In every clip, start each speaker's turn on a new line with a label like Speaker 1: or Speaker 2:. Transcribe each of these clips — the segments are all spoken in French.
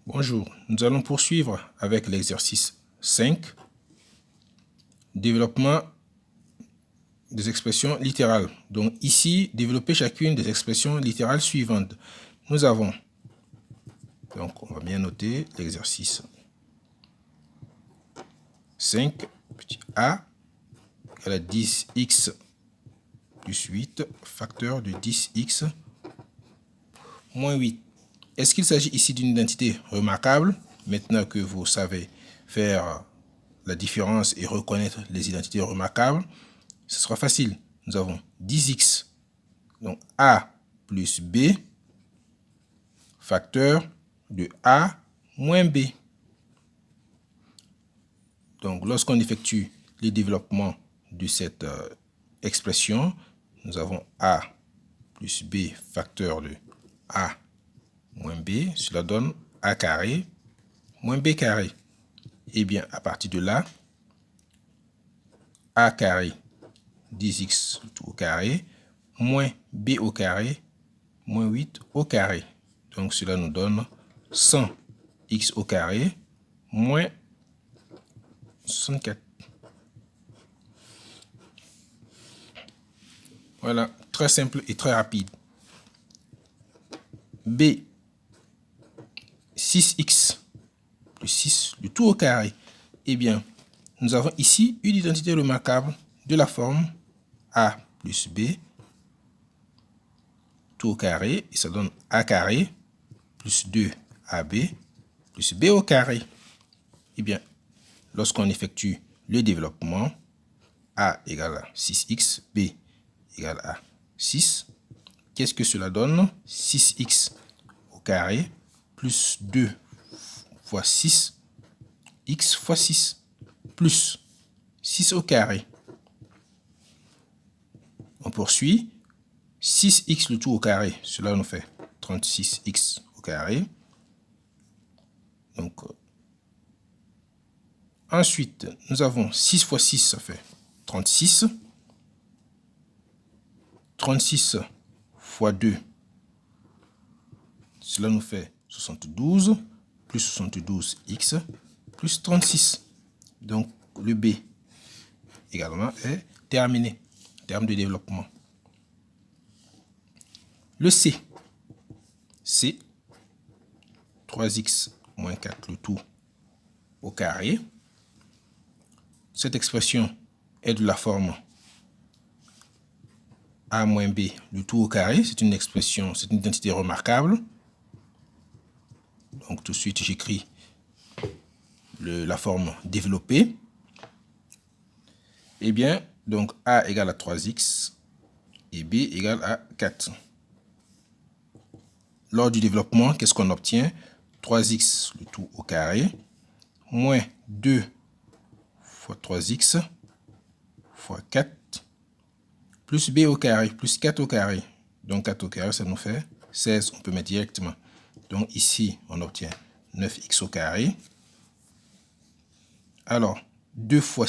Speaker 1: Bonjour, nous allons poursuivre avec l'exercice 5, développement des expressions littérales. Donc ici, développer chacune des expressions littérales suivantes. Nous avons, donc on va bien noter l'exercice 5, petit a, égale à 10x plus 8, facteur de 10x moins 8. Est-ce qu'il s'agit ici d'une identité remarquable? Maintenant que vous savez faire la différence et reconnaître les identités remarquables, ce sera facile. Nous avons 10x, donc a plus b, facteur de a moins b. Donc, lorsqu'on effectue les développements de cette expression, nous avons a plus b, facteur de a moins b, cela donne a carré moins b carré. Et bien, à partir de là, a carré 10x tout au carré, moins b au carré, moins 8 au carré. Donc, cela nous donne 100x au carré, moins 64. Voilà, très simple et très rapide. B, 6x plus 6, le tout au carré. Eh bien, nous avons ici une identité remarquable de la forme a plus b, tout au carré, et ça donne a carré plus 2ab plus b au carré. Eh bien, lorsqu'on effectue le développement, a égale à 6x, b égale à 6, qu'est-ce que cela donne? 6x au carré plus 2 fois 6, x fois 6, plus 6 au carré. On poursuit. 6x le tout au carré, cela nous fait 36x au carré. Donc, ensuite, nous avons 6 fois 6, ça fait 36. 36 fois 2, cela nous fait 72, plus 72x, plus 36. Donc, le B également est terminé en termes de développement. Le C, 3x moins 4, le tout au carré. Cette expression est de la forme a moins b, le tout au carré. C'est une expression, c'est une identité remarquable. Donc tout de suite, j'écris la forme développée. Eh bien, donc a égale à 3x et b égale à 4. Lors du développement, qu'est-ce qu'on obtient? 3x, le tout au carré, moins 2 fois 3x fois 4, plus b au carré, plus 4 au carré. Donc 4 au carré, ça nous fait 16. On peut mettre directement. Donc ici, on obtient 9x au carré. Alors, 2 fois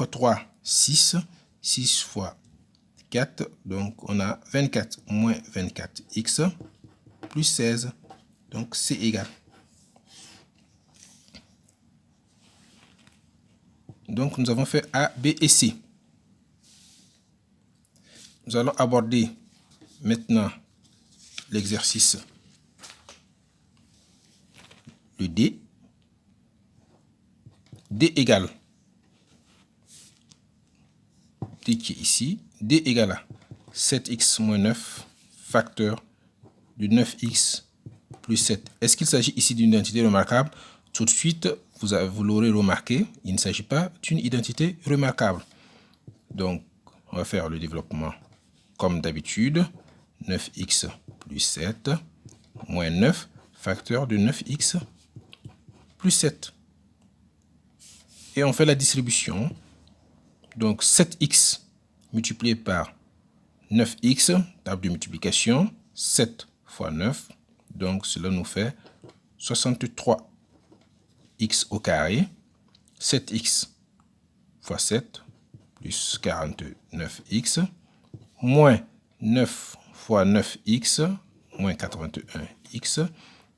Speaker 1: 3, 6. 6 fois 4, donc on a 24 moins 24x plus 16. Donc c'est égal. Donc nous avons fait A, B et C. Nous allons aborder maintenant l'exercice le D. D égale, D qui est ici, D égale à 7x moins 9, facteur de 9x plus 7. Est-ce qu'il s'agit ici d'une identité remarquable? Tout de suite, vous l'aurez remarqué, il ne s'agit pas d'une identité remarquable. Donc, on va faire le développement comme d'habitude. 9x plus 7 moins 9, facteur de 9x plus 7. Et on fait la distribution. Donc 7x multiplié par 9x, table de multiplication, 7 fois 9. Donc cela nous fait 63x au carré. 7x fois 7 plus 49x, moins 9 fois 9x, moins 81x,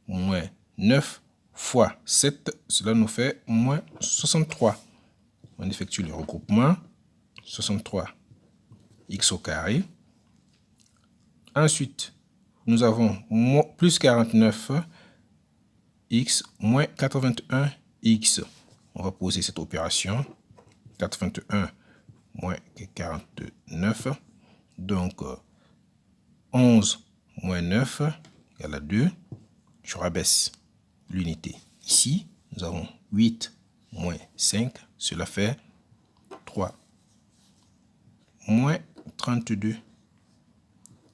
Speaker 1: moins 9 fois 7, cela nous fait moins 63. On effectue le regroupement. 63 x au carré. Ensuite, nous avons plus 49 x moins 81 x. On va poser cette opération. 81 moins 49. Donc, 11 moins 9 égale à 2. Je rabaisse l'unité ici. Nous avons 8 moins 5. Cela fait 3 moins 32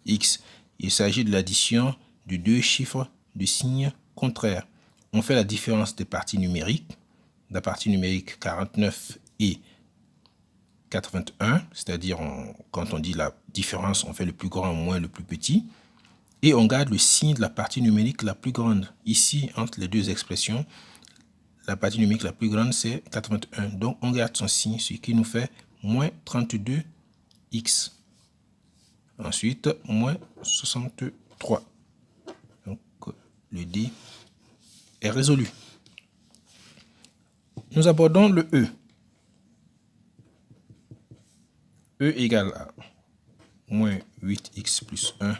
Speaker 1: x. Il s'agit de l'addition de deux chiffres de signe contraire. On fait la différence des parties numériques. La partie numérique 49 et 81, c'est-à-dire quand on dit la différence, on fait le plus grand moins le plus petit. Et on garde le signe de la partie numérique la plus grande. Ici, entre les deux expressions, la partie numérique la plus grande, c'est 81. Donc, on garde son signe, ce qui nous fait moins 32x. Ensuite, moins 63. Donc, le D est résolu. Nous abordons le E. E égale à moins 8x plus 1,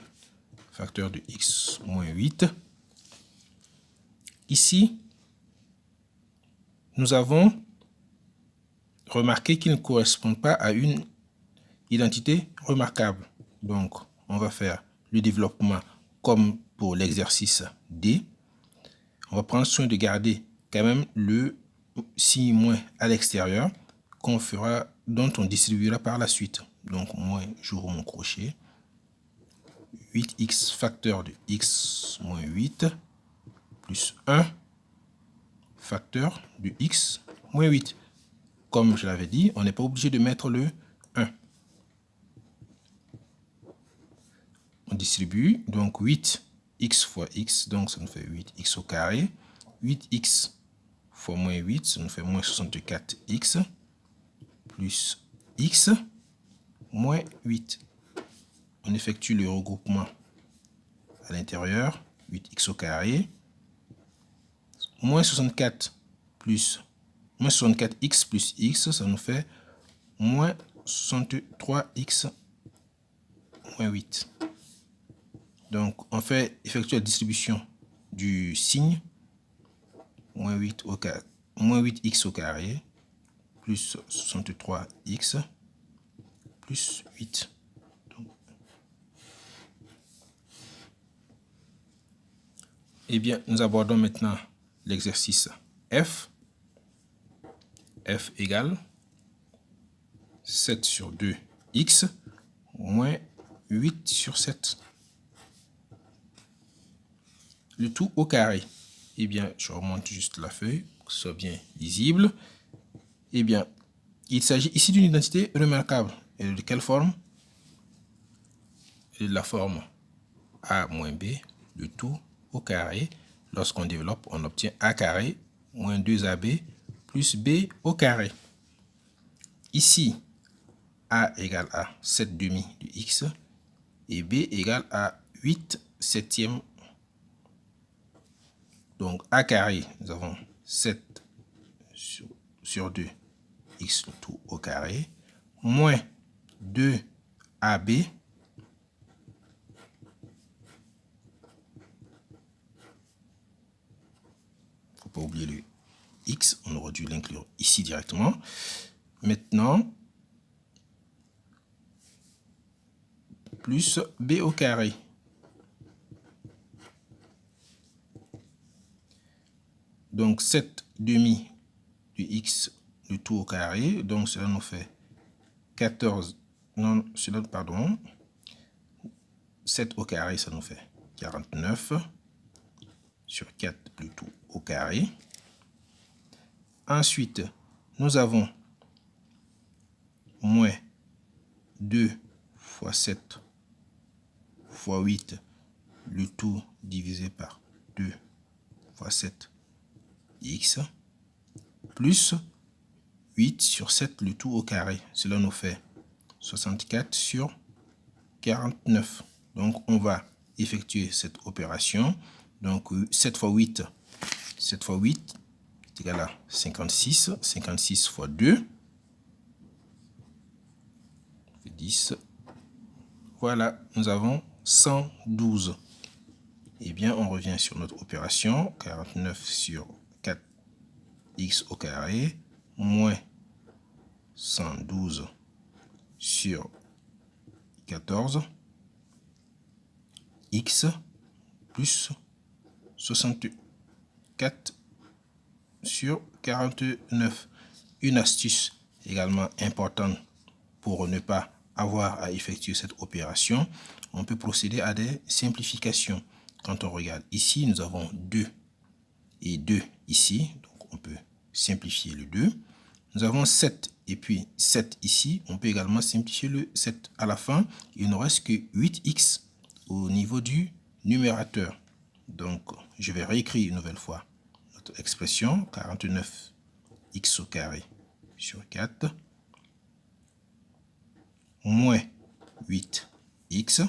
Speaker 1: facteur de x moins 8. Ici, nous avons remarqué qu'il ne correspond pas à une identité remarquable. Donc, on va faire le développement comme pour l'exercice D. On va prendre soin de garder quand même le signe moins à l'extérieur dont on distribuera par la suite. Donc, moins, j'ouvre mon crochet. 8x facteur de x moins 8 plus 1 facteur de x moins 8. Comme je l'avais dit, on n'est pas obligé de mettre le 1. On distribue, donc 8x fois x, donc ça nous fait 8x au carré. 8x fois moins 8, ça nous fait moins 64x, plus x, moins 8. On effectue le regroupement à l'intérieur, 8x au carré, moins 64 plus moins 64x plus x, ça nous fait moins 63x moins 8. Donc, on fait effectuer la distribution du signe, moins 8x au carré, plus 63x, plus 8. Eh bien, nous abordons maintenant l'exercice F. F égale 7 sur 2x moins 8 sur 7. Le tout au carré. Eh bien, je remonte juste la feuille pour que ce soit bien lisible. Eh bien, il s'agit ici d'une identité remarquable. Et de quelle forme? Et de la forme a moins b, le tout au carré. Lorsqu'on développe, on obtient a carré moins 2ab plus b au carré. Ici, a égale à 7 demi de x et b égale à 8 septièmes. Donc, a carré, nous avons 7 sur 2 x le tout au carré, moins 2ab faut pas oublier le x, on aurait dû l'inclure ici directement. Maintenant, plus b au carré. Donc 7 demi du x, le tout au carré. Donc cela nous fait 14, non, cela, pardon, 7 au carré, ça nous fait 49 sur 4, le tout au carré. Ensuite, nous avons moins 2 fois 7 fois 8, le tout divisé par 2 fois 7 x, plus 8 sur 7, le tout au carré. Cela nous fait 64 sur 49. Donc, on va effectuer cette opération. Donc, 7 fois 8, 7 fois 8 est égal à 56. 56 fois 2 fait 10. Voilà, nous avons 112. Eh bien, on revient sur notre opération. 49 sur 4x au carré moins 112 sur 14 x plus 64 sur 49. Une astuce également importante pour ne pas avoir à effectuer cette opération, on peut procéder à des simplifications. Quand on regarde ici, nous avons 2 et 2 ici, donc on peut simplifier le 2. Nous avons 7 et puis 7 ici, on peut également simplifier le 7. À la fin, il ne reste que 8x au niveau du numérateur. Donc, je vais réécrire une nouvelle fois notre expression, 49x au carré sur 4 moins 8x,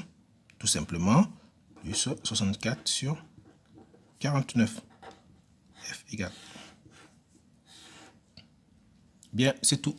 Speaker 1: tout simplement, plus 64 sur 49. F égale. Bien, c'est tout.